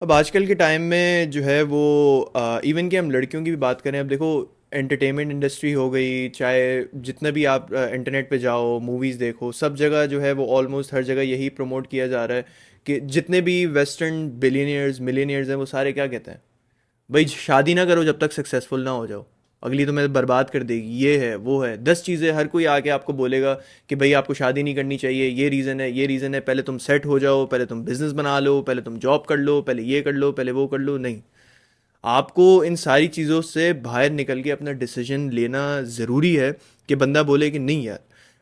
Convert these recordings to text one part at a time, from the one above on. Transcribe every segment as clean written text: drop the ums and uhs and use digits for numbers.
अब आजकल के टाइम में जो है वो इवन कि हम लड़कियों की भी बात करें, अब देखो एंटरटेनमेंट इंडस्ट्री हो गई, चाहे जितना भी आप इंटरनेट पे जाओ, मूवीज़ देखो, सब जगह जो है वो ऑलमोस्ट हर जगह यही प्रमोट किया जा रहा है कि जितने भी वेस्टर्न बिलियनियर्स मिलियनियर्स हैं वो सारे क्या कहते हैं, भाई शादी ना करो जब तक सक्सेसफुल ना हो जाओ, अगली तुम्हें बर्बाद कर देगी, ये है वो है, 10 चीज़ें हर कोई आके आपको बोलेगा कि भाई आपको शादी नहीं करनी चाहिए, ये रीज़न है, ये रीज़न है, पहले तुम सेट हो जाओ, पहले तुम बिजनेस बना लो, पहले तुम जॉब कर लो, पहले ये कर लो, पहले वो कर लो। नहीं, आपको इन सारी चीज़ों से बाहर निकल के अपना डिसीजन लेना ज़रूरी है कि बंदा बोले कि नहीं यार,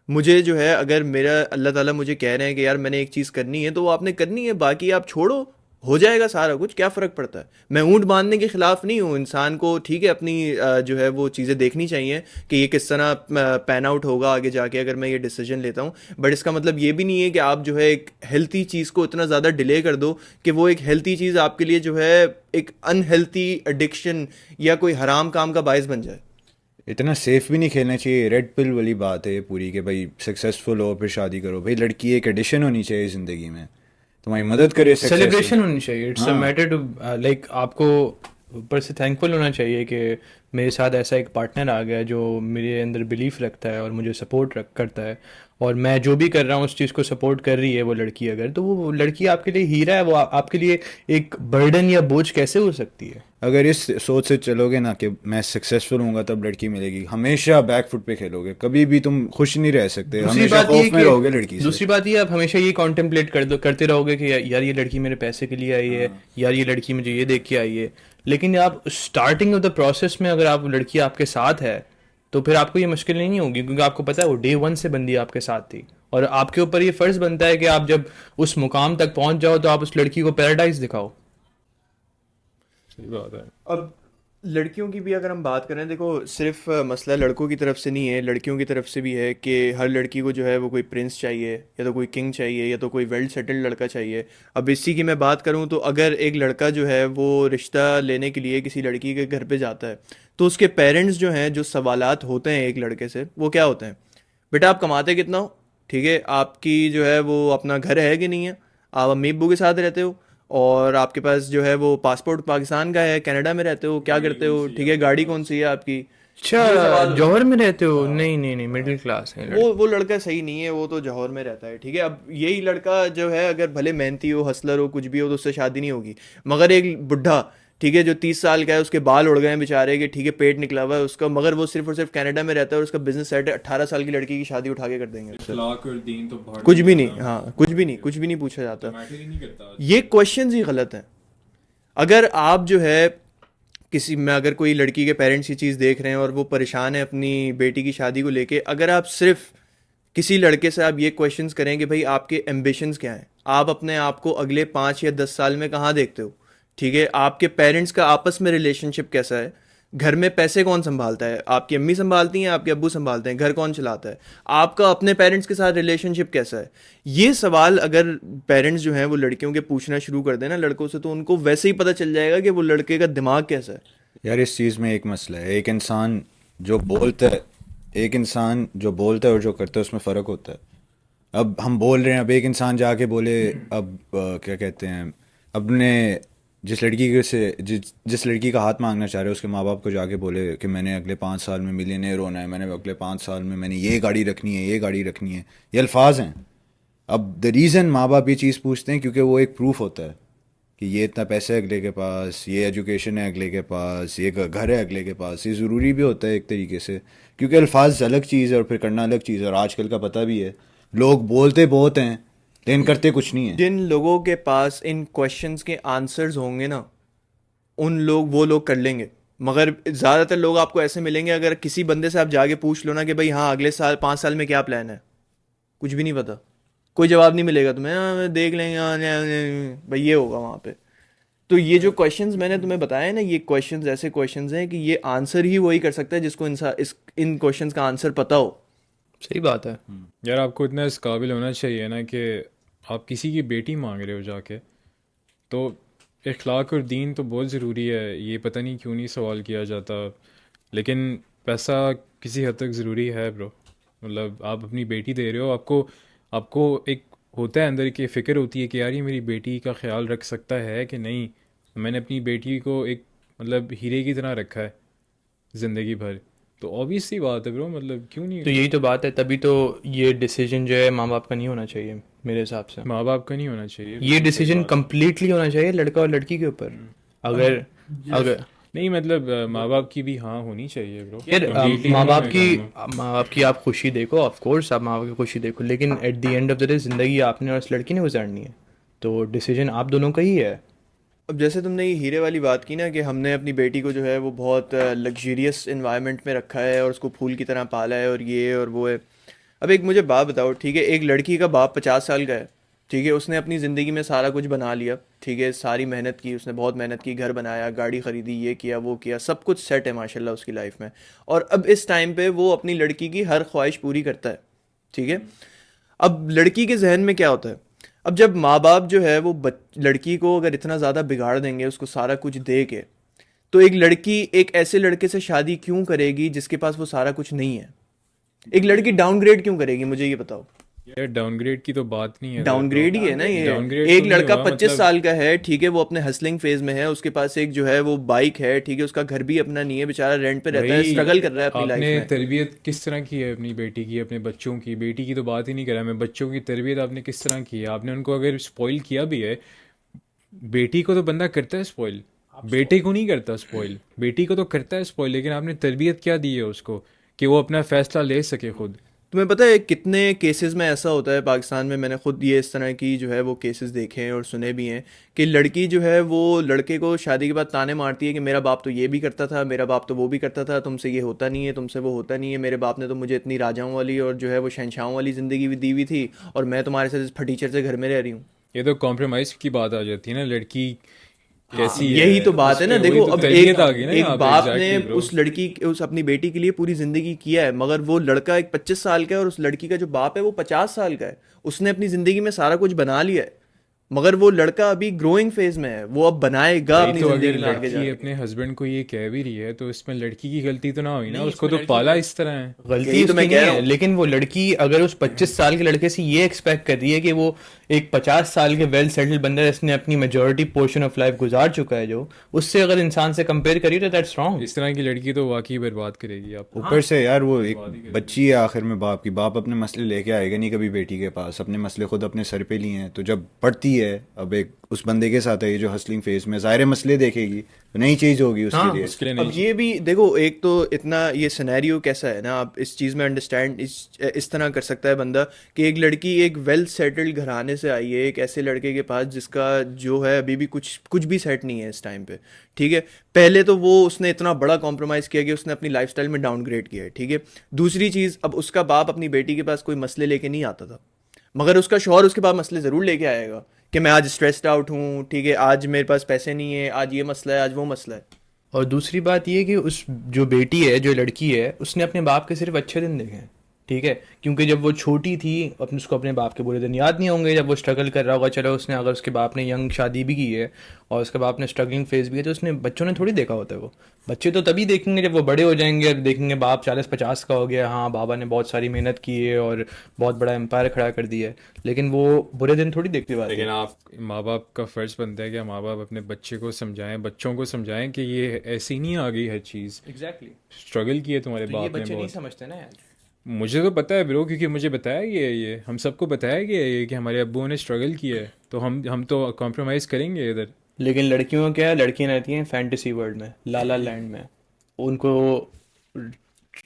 मुझे जो है, अगर मेरा अल्लाह ताला मुझे कह रहे हैं कि यार मैंने एक चीज़ करनी है तो वो आपने करनी है, बाकी आप छोड़ो, हो जाएगा सारा कुछ, क्या फ़र्क पड़ता है। मैं ऊँट बांधने के ख़िलाफ़ नहीं हूँ, इंसान को ठीक है अपनी जो है वो चीज़ें देखनी चाहिए कि ये किस तरह पैन आउट होगा आगे जाके अगर मैं ये डिसीजन लेता हूँ। बट इसका मतलब ये भी नहीं है कि आप जो है एक हेल्थी चीज़ को इतना ज़्यादा डिले कर दो कि वो एक हेल्थी चीज़ आपके लिए जो है एक अनहेल्थी एडिक्शन या कोई हराम काम का बायस बन जाए। इतना सेफ भी नहीं खेलना चाहिए। रेड पिल वाली बात है ये पूरी कि भाई सक्सेसफुल हो फिर शादी करो। भाई लड़की एक एडिशन होनी चाहिए ज़िंदगी में, तुम्हारी मदद करे सक्सेस। सेलिब्रेशन होनी चाहिए। इट्स अ हाँ। मैटर टू लाइक आपको ऊपर से थैंकफुल होना चाहिए कि मेरे साथ ऐसा एक पार्टनर आ गया जो मेरे अंदर बिलीफ रखता है और मुझे सपोर्ट करता है, और मैं जो भी कर रहा हूँ उस चीज़ को सपोर्ट कर रही है वो लड़की। अगर तो वो लड़की आपके लिए हीरा है, वो आपके लिए एक बर्डन या बोझ कैसे हो सकती है। अगर इस सोच से चलोगे ना कि मैं सक्सेसफुल होऊंगा तब लड़की मिलेगी, हमेशा बैक फुट पे खेलोगे, कभी भी तुम खुश नहीं रह सकते, दूसरी हमेशा बात ये खौफ में कि रहोगे लड़की से। दूसरी बात ये आप हमेशा ये कॉन्टेम्पलेट करते रहोगे कि यार ये लड़की मेरे पैसे के लिए आई है, हाँ। यार ये लड़की मुझे ये देख के आई है। लेकिन आप स्टार्टिंग ऑफ द प्रोसेस में अगर आप लड़की आपके साथ है तो फिर आपको ये मुश्किल नहीं होगी, क्योंकि आपको पता है वो डे वन से बंदी आपके साथ थी। और आपके ऊपर ये फर्ज बनता है कि आप जब उस मुकाम तक पहुंच जाओ तो आप उस लड़की को पैराडाइज दिखाओ। सही बात है। अब लड़कियों की भी अगर हम बात करें, देखो सिर्फ मसला लड़कों की तरफ से नहीं है, लड़कियों की तरफ से भी है कि हर लड़की को जो है वो कोई प्रिंस चाहिए, या तो कोई किंग चाहिए, या तो कोई वेल सेटल्ड लड़का चाहिए। अब इसी की मैं बात करूं तो अगर एक लड़का जो है वो रिश्ता लेने के लिए किसी लड़की के घर पे जाता है तो उसके पेरेंट्स जो हैं, जो सवालात होते हैं एक लड़के से, वो क्या होते हैं, बेटा आप कमाते कितना हो, ठीक है, आपकी जो है वो अपना घर है कि नहीं है, आप अम्मी अब्बू के साथ रहते हो, और आपके पास जो है वो पासपोर्ट पाकिस्तान का है, कनाडा में रहते हो, क्या करते हो, ठीक है, गाड़ी कौन सी है आपकी। ये अच्छा, सवाल होते जौहर हैं। में रहते हो? हाँ, नहीं नहीं नहीं, मिडिल क्लास है वो लड़का। लड़का सही नहीं है, वो तो जौहर में रहता है, ठीक है। अब यही लड़का जो है अगर भले मेहनती हो, हसलर हो, कुछ भी हो, तो उससे शादी नहीं होगी। मगर एक बुढ़ा, ठीक है, जो 30 साल का है, उसके बाल उड़ गए हैं बेचारे के, ठीक है, पेट निकला हुआ है उसका, मगर वो सिर्फ और सिर्फ कनाडा में रहता है और उसका बिजनेस सेट है, 18 साल की लड़की की शादी उठा के कर देंगे उससे। इखलाक और दीन तो भाड़ कुछ में भी जाना, नहीं, हाँ कुछ भी नहीं, कुछ भी नहीं पूछा जाता। मैटर ही नहीं करता ये आजकल। क्वेश्चंस ही गलत हैं। अगर आप जो है किसी में, अगर कोई लड़की के पेरेंट्स ये चीज़ देख रहे हैं और वो परेशान है अपनी बेटी की शादी को लेके, अगर आप सिर्फ किसी लड़के से आप ये क्वेश्चंस करें कि भाई आपके एम्बिशंस क्या हैं, आप अपने आप को अगले 5 या 10 साल में कहाँ देखते हो, ठीक है, आपके पेरेंट्स का आपस में रिलेशनशिप कैसा है, घर में पैसे कौन संभालता है, आपकी अम्मी संभालती हैं, आपके अब्बू संभालते हैं, घर कौन चलाता है, आपका अपने पेरेंट्स के साथ रिलेशनशिप कैसा है। ये सवाल अगर पेरेंट्स जो हैं वो लड़कियों के पूछना शुरू कर देना लड़कों से, तो उनको वैसे ही पता चल जाएगा कि वो लड़के का दिमाग कैसा है। यार इस चीज़ में एक मसला है, जो बोलता है एक इंसान जो बोलता है और जो करता है उसमें फ़र्क होता है। अब हम बोल रहे हैं, अब एक इंसान जाके बोले, अब क्या कहते हैं, अपने जिस लड़की का हाथ मांगना चाह रहे हो उसके माँ बाप को जाके बोले कि मैंने अगले 5 साल में मिलियनेयर होना है, मैंने अगले 5 साल में मैंने ये गाड़ी रखनी है, ये गाड़ी रखनी है, ये अल्फाज हैं। अब द रीज़न माँ बाप ये चीज़ पूछते हैं क्योंकि वो एक प्रूफ होता है कि ये इतना पैसा है अगले के पास, ये एजुकेशन है अगले के पास, ये घर है अगले के पास। ये ज़रूरी भी होता है एक तरीके से, क्योंकि अल्फाज अलग चीज़ है और फिर करना अलग चीज़ है। और आजकल का पता भी है, लोग बोलते बहुत हैं लेकिन करते कुछ नहीं है। जिन लोगों के पास इन क्वेश्चंस के आंसर्स होंगे ना, उन लोग वो लोग कर लेंगे। मगर ज़्यादातर लोग आपको ऐसे मिलेंगे, अगर किसी बंदे से आप जाके पूछ लो ना कि भाई हाँ अगले साल 5 साल में क्या प्लान है, कुछ भी नहीं पता, कोई जवाब नहीं मिलेगा तुम्हें, हाँ, देख लेंगे, हाँ, भाई ये होगा वहाँ पे। तो ये जो क्वेश्चंस मैंने तुम्हें बताया ना, ये क्वेश्चंस ऐसे क्वेश्चंस हैं कि ये आंसर ही वही कर सकता है जिसको इन क्वेश्चंस का आंसर पता हो। सही बात है। यार आपको इतना इस काबिल होना चाहिए ना कि आप किसी की बेटी मांग रहे हो जाके, तो इखलाक और दीन तो बहुत ज़रूरी है। ये पता नहीं क्यों नहीं सवाल किया जाता, लेकिन पैसा किसी हद तक ज़रूरी है ब्रो। मतलब आप अपनी बेटी दे रहे हो, आपको आपको एक होता है अंदर की फ़िक्र होती है कि यार ये मेरी बेटी का ख्याल रख सकता है कि नहीं, मैंने अपनी बेटी को एक मतलब हीरे की तरह रखा है ज़िंदगी भर, तो ऑब्वियस सी बात है ब्रो, मतलब क्यों नहीं। तो यही तो बात है, तभी तो ये डिसीजन जो है माँ बाप का नहीं होना चाहिए मेरे हिसाब से। माँ बाप का नहीं होना चाहिए ये डिसीजन कंप्लीटली होना चाहिए लड़का और लड़की के ऊपर। अगर अगर नहीं मतलब माँ बाप की भी हाँ होनी चाहिए ब्रो। यार Completely माँ नहीं बाप मैं की कहूँगा। माँ बाप की आप खुशी देखो, ऑफ कोर्स आप माँ बाप की खुशी देखो, लेकिन at the end of the day जिंदगी आपने और उस लड़की ने गुजारनी है, तो डिसीजन आप दोनों का ही है। अब जैसे तुमने ये हीरे वाली बात की ना कि हमने अपनी बेटी को जो है वो बहुत लग्जरियस इन्वायरमेंट में रखा है और उसको फूल की तरह पाला है और ये और वो है। अब एक मुझे बात बताओ, ठीक है, एक लड़की का बाप 50 साल का है, ठीक है, उसने अपनी ज़िंदगी में सारा कुछ बना लिया, ठीक है, सारी मेहनत की, उसने बहुत मेहनत की, घर बनाया, गाड़ी ख़रीदी, ये किया वो किया, सब कुछ सेट है माशाल्लाह उसकी लाइफ में। और अब इस टाइम पे वो अपनी लड़की की हर ख्वाहिश पूरी करता है, ठीक है। अब लड़की के जहन में क्या होता है, अब जब माँ बाप जो है वो लड़की को अगर इतना ज़्यादा बिगाड़ देंगे उसको सारा कुछ दे के, तो एक लड़की एक ऐसे लड़के से शादी क्यों करेगी जिसके पास वो सारा कुछ नहीं है? एक लड़की डाउनग्रेड क्यों करेगी, मुझे ये बताओ। यार डाउनग्रेड की तो बात नहीं है डाउनग्रेड ही है ना ये। डाउनग्रेड एक तो नहीं लड़का हुआ 25 मतलब। साल का है, ठीक है, वो अपने हसलिंग फेज में है, उसके पास एक जो है वो बाइक है, ठीक है, उसका घर भी अपना नहीं है, बेचारा रेंट पे रहता है, भाई स्ट्रगल कर रहा है अपनी लाइफ आपने में। तरबियत किस तरह की है अपनी बेटी की, अपने बच्चों की? बेटी की तो बात ही नहीं करा मैं, बच्चों की तरबियत आपने किस तरह की है? आपने उनको अगर स्पॉइल किया भी है, बेटी को तो बंदा करता है स्पॉइल, बेटे को नहीं करता स्पॉइल। बेटी को तो करता है स्पॉइल, लेकिन आपने तरबियत क्या दी है उसको कि वो अपना फैसला ले सके खुद? तुम्हें पता है कितने केसेस में ऐसा होता है पाकिस्तान में, मैंने खुद ये इस तरह की जो है वो केसेस देखे हैं और सुने भी हैं कि लड़की जो है वो लड़के को शादी के बाद ताने मारती है कि मेरा बाप तो ये भी करता था, मेरा बाप तो वो भी करता था, तुमसे ये होता नहीं है, तुमसे वो होता नहीं है, मेरे बाप ने तो मुझे इतनी राजाओं वाली और जो है वो शहंशाहों वाली ज़िंदगी भी दी हुई थी और मैं तुम्हारे साथ इस फटीचर से घर में रह रही हूँ। ये तो कॉम्प्रोमाइज की बात आ जाती है ना, लड़की कैसी यही है तो बात है ना। उस पे, देखो वही तो अब तरबियत आ गई ना एक यहाँ पे। बाप ने एग्जैक्टली ब्रो। उस लड़की उस अपनी बेटी के लिए पूरी जिंदगी किया है, मगर वो लड़का एक 25 साल का है और उस लड़की का जो बाप है वो 50 साल का है, उसने अपनी जिंदगी में सारा कुछ बना लिया है, मगर वो लड़का अभी ग्रोइंग फेज में है, वो अब बनाएगा भाई अपनी तो जिंदगी अगर में आगे लड़की जाके। अपने हस्बैंड को ये कह भी रही है तो इसमें लड़की की गलती तो ना हुई ना, नहीं, उसको इसमें तो लड़की पाला का- इस तरह है। गलती यही तो उसकी मैं नहीं कह रहा है, हूँ। लेकिन वो लड़की अगर उस 25 साल के लड़के से ये एक्सपेक्ट कर रही है कि वो एक 50 साल के वेल सेटल्ड बंदा जिसने अपनी मेजोरिटी पोर्शन ऑफ लाइफ गुजार चुका है, जो उससे अगर इंसान से कंपेयर करिए तो दैट्स रॉन्ग। इस तरह की लड़की तो वाकई बर्बाद करेगी आपको। ऊपर से यार वो एक बच्ची है आखिर में, बाप की, बाप अपने मसले लेके आएगा नहीं कभी बेटी के पास, अपने मसले खुद अपने सर पे लिए हैं, तो जब पढ़ती है अब एक उस बंदे के साथ है ये जो हसलिंग फेज में, ज़ाहिर है मसले देखेगी तो नई चीज़ होगी उसके लिए। उसके लिए अब नहीं। ये भी देखो, एक तो इतना ये सिनेरियो कैसा है ना, आप इस चीज़ में अंडरस्टैंड इस तरह कर सकता है बंदा कि एक लड़की एक वेल सेटल्ड घराने से आई है एक ऐसे लड़के के पास जिसका जो है अभी भी कुछ कुछ भी सेट नहीं है इस टाइम पे, ठीक है। पहले तो वो उसने इतना बड़ा कॉम्प्रोमाइज़ किया कि उसने अपनी लाइफस्टाइल में डाउनग्रेड किया है, ठीक है। दूसरी चीज़, अब उसका बाप अपनी बेटी के पास कोई मसले लेके नहीं आता था, मगर उसका शौहर उसके पास मसले ज़रूर लेके आएगा कि मैं आज स्ट्रेस्ड आउट हूँ, ठीक है, आज मेरे पास पैसे नहीं है, आज ये मसला है, आज वो मसला है। और दूसरी बात ये कि उस जो बेटी है, जो लड़की है, उसने अपने बाप के सिर्फ अच्छे दिन देखे हैं, ठीक है, क्योंकि जब वो छोटी थी अपने उसको अपने बाप के बुरे दिन याद नहीं होंगे, जब वो स्ट्रगल कर रहा होगा, चलो उसने अगर उसके बाप ने यंग शादी भी की है और उसके बाप ने स्ट्रगलिंग फेज भी है, तो उसने बच्चों ने थोड़ी देखा होता है। वो बच्चे तो तभी देखेंगे जब वो बड़े हो जाएंगे, देखेंगे बाप 40-50 का हो गया, हाँ बाबा ने बहुत सारी मेहनत की है और बहुत बड़ा एम्पायर खड़ा कर दिया है, लेकिन वो बुरे दिन थोड़ी देखते बात लेकिन है। आप माँ बाप का फ़र्ज़ बनता है कि माँ बाप अपने बच्चे को समझाएं, बच्चों को समझाएं कि ये ऐसी नहीं आ गई हर चीज़, एग्जैक्टली। स्ट्रगल की है तुम्हारे तो ये बाप ने बच्चे नहीं बहुत। समझते ना यार। मुझे तो पता है ब्रो, क्योंकि मुझे बताया गया है, ये हम सबको बताया गया है ये कि हमारे अब्बुओं ने स्ट्रगल किया है, तो हम तो कॉम्प्रोमाइज़ करेंगे इधर। लेकिन लड़कियों का क्या है, लड़कियां रहती हैं फैंटेसी वर्ल्ड में, लाला लैंड में, उनको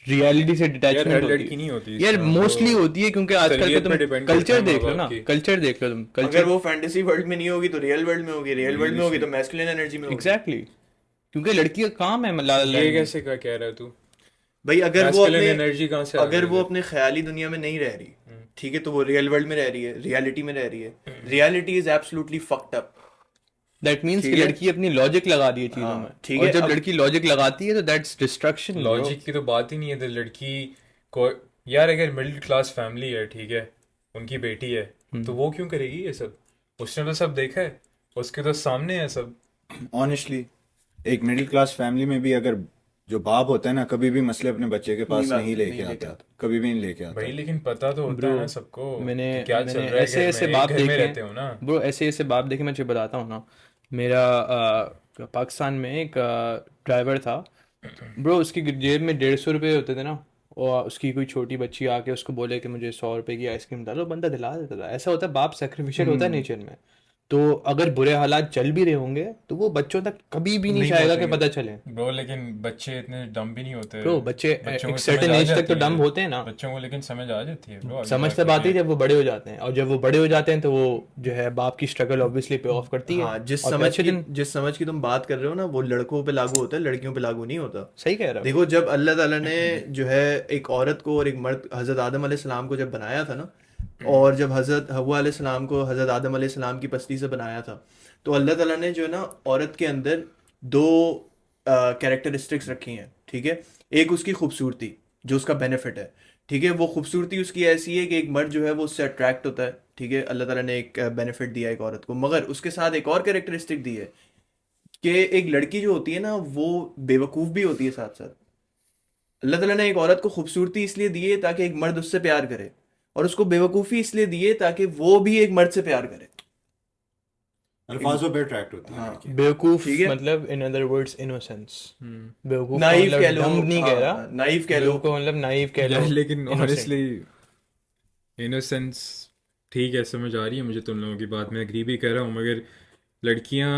रियलिटी से यार डिटैचमेंट हर होती लड़की है। नहीं होती इस यार तरह, मोस्टली वो होती है, क्योंकि आजकल का तरबियत तुम पे डिपेंड करता कल्चर है देख माँ लो ना, बाप की। कल्चर देख लो तुम, अगर कल्चर। वो फैंटेसी वर्ल्ड में नहीं होगी तो रियल वर्ल्ड में होगी, रियल वर्ल्ड में होगी तो मैस्कुलिन एनर्जी में होगी। एग्जैक्टली, क्योंकि लड़की का काम है लाला ये लैंड में। कैसे का कह रहा है तू? भाई अगर वो मैस्कुलिन अपने एनर्जी कहाँ से आ अगर गई वो इधर? अपने ख्याली दुनिया में नहीं रह रही, ठीक है, तो वो रियल वर्ल्ड में रह रही है, रियलिटी में रह रही है। Reality is absolutely fucked up. That means कि ठीक है। लड़की अपनी लॉजिक लगा दी है चीजों हाँ, में, ठीक और है, जब अब- लड़की लॉजिक लगाती है तो दैट्स डिस्ट्रक्शन। लॉजिक की तो बात ही नहीं है इधर। लड़की को यार अगर मिडिल क्लास फैमिली है, ठीक है, उनकी बेटी है, तो वो क्यों करेगी ये सब? उसने तो सब देखा है, उसके तो सामने है सब। ऑनेस्टली एक मिडिल क्लास फैमिली में भी अगर जो बाप होता है ना, कभी भी मसले अपने बच्चे के पास नहीं लेके आता, कभी भी नहीं लेके आता। भाई लेकिन पता तो होता है ना सबको मैंने कि क्या चल मैंने रहा है ऐसे घर ऐसे में, बाप एक घर में देखे रहते हो ना। ब्रो, ऐसे ऐसे बाप देखे, मैं तुझे बताता हूँ ना। मेरा पाकिस्तान में एक ड्राइवर था ब्रो, उसकी जेब में 150 रुपये होते थे ना, और उसकी कोई छोटी बच्ची आके उसको बोले कि मुझे 100 रुपए की आइसक्रीम डालो, बंदा दिला देता था। ऐसा होता है, बाप सेक्रीफिशियल होता है नेचर में। तो अगर बुरे हालात चल भी रहे होंगे तो वो बच्चों तक कभी भी नहीं नहीं चाहेगा कि पहुंचेंगे। पता चले। ब्रो लेकिन बच्चे इतने डम भी नहीं होते। ब्रो बच्चे बच्चों एक को समझ सर्टेन आ एज तक तो जाती डम है, होते हैं ना। बच्चों को लेकिन समझ आ जाती है ब्रो, आगे समझ तब जाके आती है कि जब वो बड़े हो जाते हैं, और जब वो बड़े हो जाते हैं तो वो जो है बाप की स्ट्रगल ऑब्वियसली पे ऑफ करती है। हाँ, जिस और फिर समझ अच्छे की दिन। जिस समझ की तुम बात कर रहे हो ना, वो लड़कों पे लागू होता है, लड़कियों पे लागू नहीं होता। सही कह रहा हो। देखो, जब अल्लाह ताला ने जो है एक औरत को और एक मर्द, हज़रत आदम अलैहिस्सलाम को जब बनाया था ना, और जब हज़रत हव्वा अलैहिस्सलाम को हज़रत आदम अलैहिस्सलाम की पसली से बनाया था, तो अल्लाह ताला ने जो है ना औरत के अंदर दो कैरेक्टरिस्टिक्स रखी हैं, ठीक है। एक उसकी खूबसूरती, जो उसका बेनिफिट है, ठीक है। वो खूबसूरती उसकी ऐसी है कि एक मर्द जो है वो उससे अट्रैक्ट होता है, ठीक है। अल्लाह ताला ने एक बेनिफिट दिया एक औरत को, मगर उसके साथ एक और कैरेक्टरिस्टिक दी है कि एक लड़की जो होती है ना, वो बेवकूफ़ भी होती है साथ साथ। अल्लाह ताला ने एक औरत को खूबसूरती इसलिए दी है ताकि एक मर्द उससे प्यार करे, और उसको बेवकूफ़ी इसलिए दी है ताकि वो भी एक मर्द से प्यार करे। अल्फाजों पे अट्रैक्ट होती है हाँ, लड़कियां। बेवकूफ ठीक है। मतलब इन अदर वर्ड्स इनोसेंस। बेवकूफ का नाइव मतलब कह लो, डम नहीं कह रहा। हाँ, नाइव कह लो। बेवकूफ का मतलब नाइव कह लो, यार लेकिन innocent। ऑनेस्टली इनोसेंस ठीक है, समझ आ रही है मुझे तुम लोगों की बात, मैं एग्री भी कर रहा हूँ, मगर लड़कियां